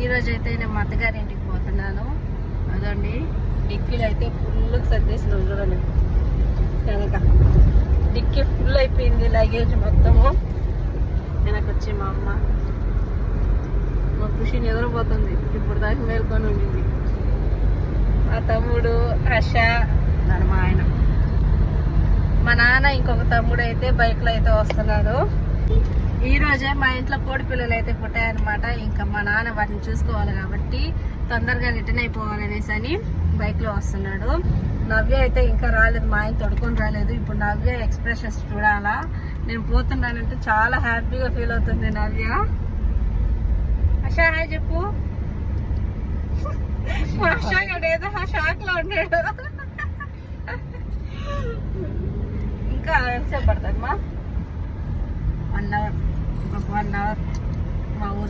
ఈరోజు అయితే నేను మా అత్తగారి ఇంటికి పోతున్నాను. అదండి డిక్కీలు అయితే ఫుల్ సర్దేసిన చూడండి, వెనక డిక్కీ ఫుల్ అయిపోయింది లగేజ్ మొత్తము. వెనక వచ్చి మా అమ్మ మా ఖుషిని ఎదురుపోతుంది, ఇప్పుడు దాకా మేల్కొని ఉండింది. మా తమ్ముడు హర్ష, మా ఆయన, మా నాన్న, ఇంకొక తమ్ముడు అయితే బైక్లో అయితే వస్తున్నాడు. ఈ రోజే మా ఇంట్లో కోడి పిల్లలు అయితే పుట్టాయన్నమాట. ఇంకా మా నాన్న వాటిని చూసుకోవాలి కాబట్టి తొందరగా రిటర్న్ అయిపోవాలనేసి అని బైక్లో వస్తున్నాడు. నవ్య అయితే ఇంకా రాలేదు, మా ఆయన తొడుకొని రాలేదు. ఇప్పుడు నవ్య ఎక్స్ప్రెషన్స్ చూడాలా. నేను పోతున్నానంటే చాలా హ్యాపీగా ఫీల్ అవుతుంది నవ్య. హర్ష హాయ్ చెప్పు. మా హర్ష గారు ఏదో షాక్ లో ఉన్నాడు. ఇంకా ఎంతసేపు పడుతుంది మా 1 అవర్, 1 అవర్ మా ఊరు